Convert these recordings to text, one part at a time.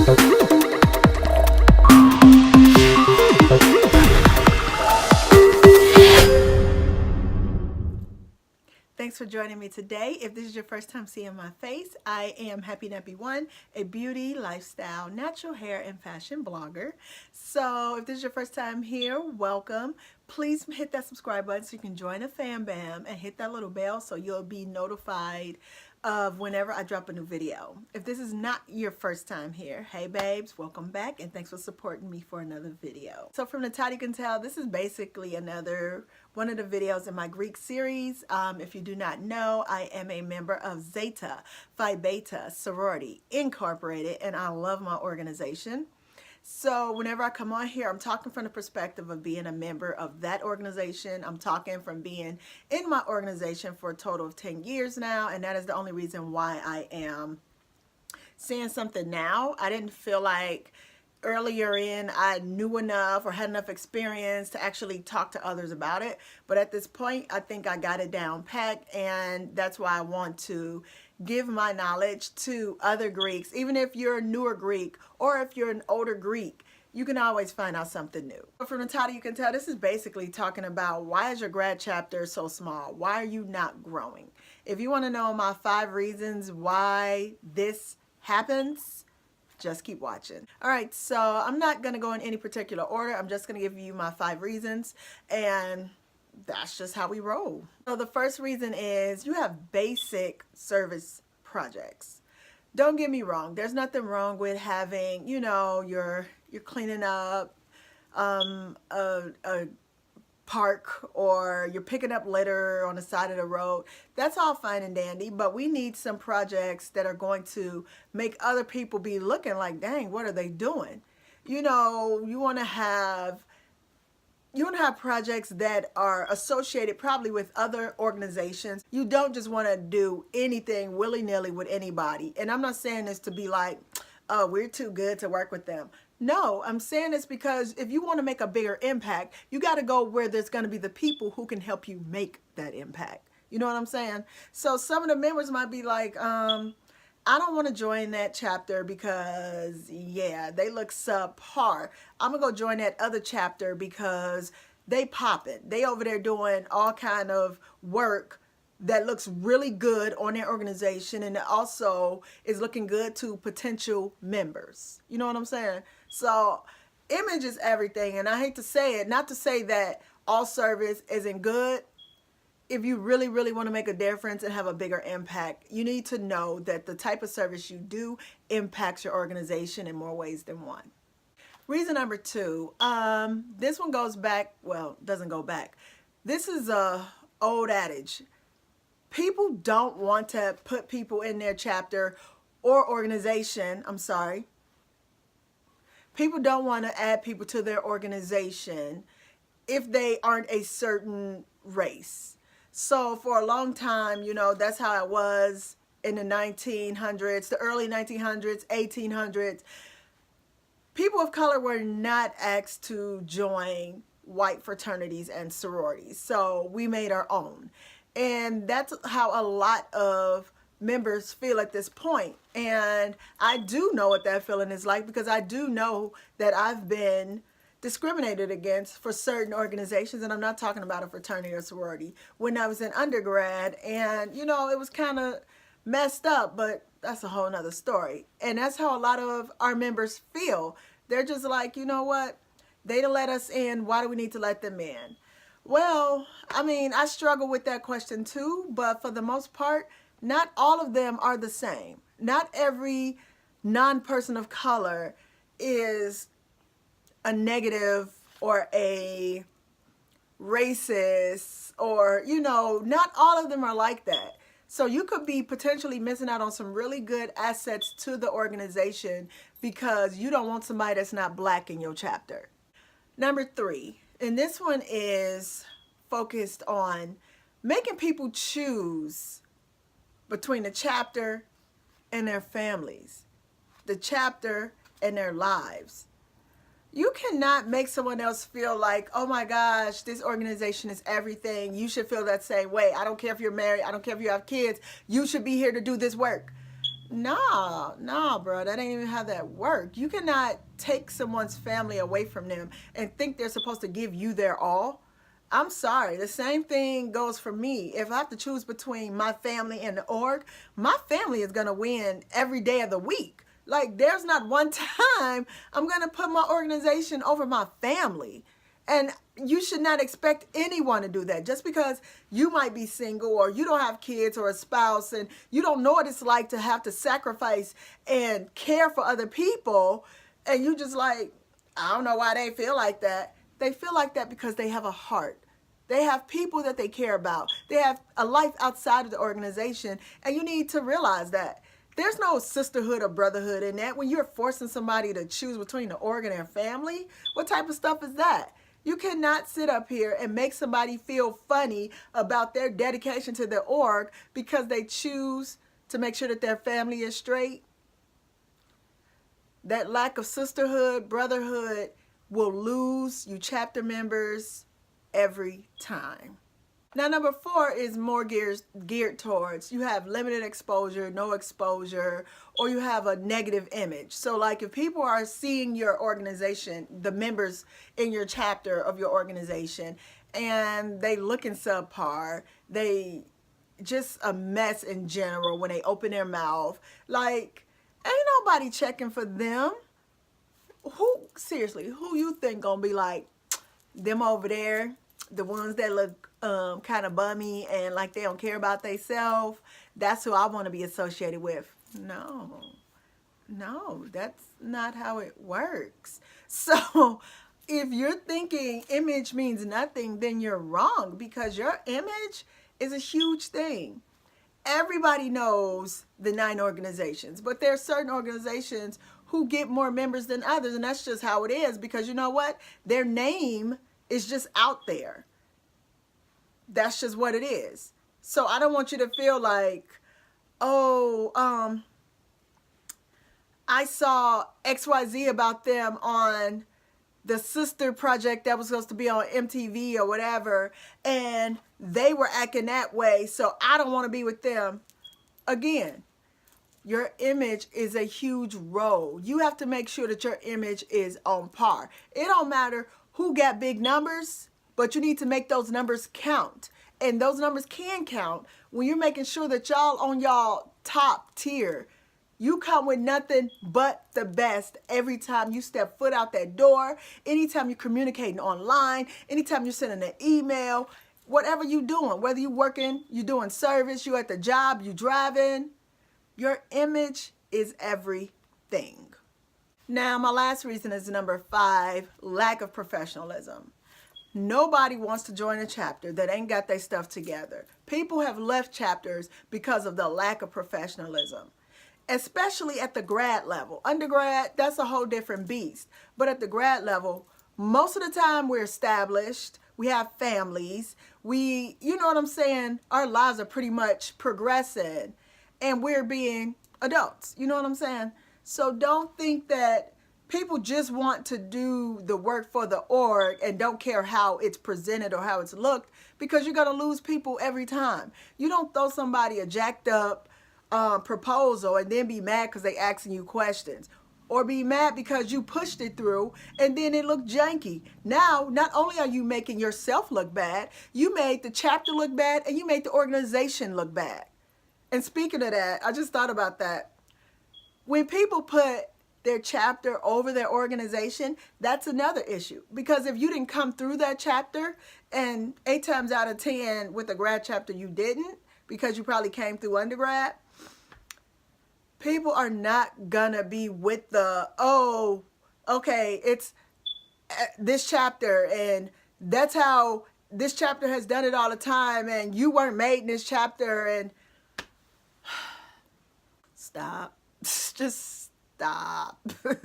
Thanks for joining me today. If this is your first time seeing my face, I am HappyNappy1, a beauty, lifestyle, natural hair, and fashion blogger. So if this is your first time here, welcome. Please hit that subscribe button so you can join a fam bam and hit that little bell so you'll be notified of whenever I drop a new video. If this is not your first time here, hey babes, welcome back and thanks for supporting me for another video. So from the title you can tell, this is basically another one of the videos in my Greek series. If you do not know, I am a member of Zeta Phi Beta Sorority Incorporated, and I love my organization. So whenever I come on here, I'm talking from the perspective of being a member of that organization. I'm talking from being in my organization for a total of 10 years now, and that is the only reason why I am saying something now. I didn't feel like earlier in I knew enough or had enough experience to actually talk to others about it, but at this point I think I got it down packed, and that's why I want to give my knowledge to other Greeks. Even if you're a newer Greek or if you're an older Greek, you can always find out something new. But from the title you can tell, this is basically talking about why is your grad chapter so small? Why are you not growing? If you want to know my 5 reasons why this happens, just keep watching. All right, so I'm not going to go in any particular order. I'm just going to give you my 5 reasons, and that's just how we roll. So the first reason is you have basic service projects. Don't get me wrong. There's nothing wrong with having, you know, you're cleaning up a park, or you're picking up litter on the side of the road. That's all fine and dandy, but we need some projects that are going to make other people be looking like, dang, what are they doing? You know, you want to have projects that are associated probably with other organizations. You don't just want to do anything willy-nilly with anybody. And I'm not saying this to be like, oh, we're too good to work with them. No, I'm saying this because if you want to make a bigger impact, you got to go where there's going to be the people who can help you make that impact. You know what I'm saying? So some of the members might be like, I don't want to join that chapter because, yeah, they look subpar. I'm going to go join that other chapter because they popping. They over there doing all kind of work that looks really good on their organization, and it also is looking good to potential members. You know what I'm saying? So image is everything, and I hate to say it, not to say that all service isn't good. If you really, really want to make a difference and have a bigger impact, you need to know that the type of service you do impacts your organization in more ways than one. Reason number 2, this one goes back, well, doesn't go back. This is a old adage. People don't want to put people in their chapter or organization, People don't want to add people to their organization if they aren't a certain race. So for a long time, you know, that's how it was in the 1900s, the early 1900s, 1800s. People of color were not asked to join white fraternities and sororities. So we made our own. And that's how a lot of members feel at this point. And I do know what that feeling is like, because I do know that I've been discriminated against for certain organizations, and I'm not talking about a fraternity or sorority, when I was in undergrad. And you know, it was kind of messed up, but that's a whole nother story. And that's how a lot of our members feel. They're just like, you know what, they done let us in, why do we need to let them in? Well, I mean, I struggle with that question too, but for the most part, not all of them are the same. Not every non-person of color is a negative or a racist, or, you know, not all of them are like that. So you could be potentially missing out on some really good assets to the organization because you don't want somebody that's not black in your chapter. Number 3, and this one is focused on making people choose between the chapter and their families, the chapter and their lives. You cannot make someone else feel like, oh my gosh, this organization is everything. You should feel that same way. I don't care if you're married. I don't care if you have kids. You should be here to do this work. Nah, bro. That ain't even how that works. You cannot take someone's family away from them and think they're supposed to give you their all. I'm sorry. The same thing goes for me. If I have to choose between my family and the org, my family is going to win every day of the week. Like, there's not one time I'm going to put my organization over my family. And you should not expect anyone to do that. Just because you might be single or you don't have kids or a spouse and you don't know what it's like to have to sacrifice and care for other people, and you just like, I don't know why they feel like that. They feel like that because they have a heart. They have people that they care about. They have a life outside of the organization, and you need to realize that. There's no sisterhood or brotherhood in that. When you're forcing somebody to choose between the org and their family, what type of stuff is that? You cannot sit up here and make somebody feel funny about their dedication to the org because they choose to make sure that their family is straight. That lack of sisterhood, brotherhood will lose you chapter members every time. Now, number 4 is more geared towards you have limited exposure, no exposure, or you have a negative image. So like if people are seeing your organization, the members in your chapter of your organization, and they looking subpar, they just a mess in general when they open their mouth, like ain't nobody checking for them. Seriously, who you think gonna be like them over there? The ones that look kind of bummy and like they don't care about themselves, that's who I want to be associated with. No, that's not how it works. So if you're thinking image means nothing, then you're wrong, because your image is a huge thing. Everybody knows the 9 organizations, but there are certain organizations who get more members than others, and that's just how it is, because you know what? Their name is just out there. That's just what it is. So I don't want you to feel like, oh, I saw XYZ about them on the sister project that was supposed to be on MTV or whatever, and they were acting that way, so I don't want to be with them. Again, your image is a huge role. You have to make sure that your image is on par. It don't matter who got big numbers, but you need to make those numbers count. And those numbers can count when you're making sure that y'all on y'all top tier. You come with nothing but the best every time you step foot out that door, anytime you're communicating online, anytime you're sending an email, whatever you're doing, whether you're working, you're doing service, you're at the job, you're driving, your image is everything. Now, my last reason is number 5, lack of professionalism. Nobody wants to join a chapter that ain't got their stuff together. People have left chapters because of the lack of professionalism, especially at the grad level. Undergrad, that's a whole different beast. But at the grad level, most of the time we're established, we have families, you know what I'm saying? Our lives are pretty much progressing and we're being adults. You know what I'm saying? So don't think that people just want to do the work for the org and don't care how it's presented or how it's looked, because you're going to lose people every time. You don't throw somebody a jacked up proposal and then be mad because they asking you questions, or be mad because you pushed it through and then it looked janky. Now, not only are you making yourself look bad, you made the chapter look bad and you made the organization look bad. And speaking of that, I just thought about that. When people put their chapter over their organization, that's another issue. Because if you didn't come through that chapter, and 8 times out of 10 with a grad chapter you didn't, because you probably came through undergrad, people are not gonna be with the, oh, okay, it's this chapter and that's how this chapter has done it all the time and you weren't made in this chapter. And stop. Just stop.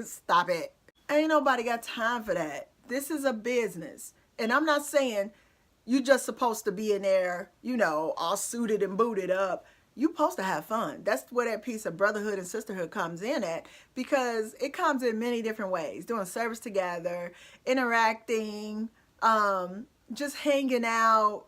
Stop it. Ain't nobody got time for that. This is a business. And I'm not saying you just supposed to be in there, you know, all suited and booted up. You supposed to have fun. That's where that piece of brotherhood and sisterhood comes in at, because it comes in many different ways. Doing service together, interacting, just hanging out,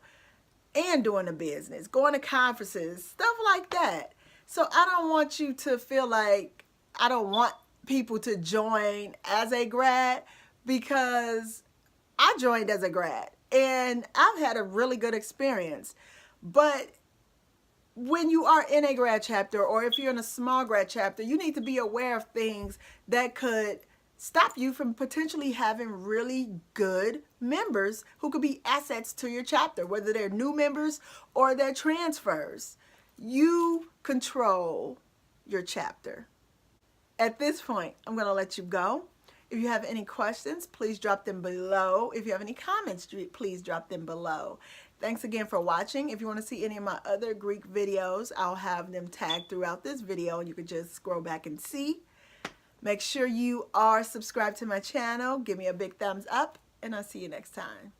and doing a business, going to conferences, stuff like that. So I don't want you to feel like I don't want people to join as a grad, because I joined as a grad and I've had a really good experience. But when you are in a grad chapter, or if you're in a small grad chapter, you need to be aware of things that could stop you from potentially having really good members who could be assets to your chapter, whether they're new members or they're transfers. You control your chapter. At this point, I'm going to let you go. If you have any questions, please drop them below. If you have any comments, please drop them below. Thanks again for watching. If you want to see any of my other Greek videos, I'll have them tagged throughout this video and you can just scroll back and see. Make sure you are subscribed to my channel. Give me a big thumbs up and I'll see you next time.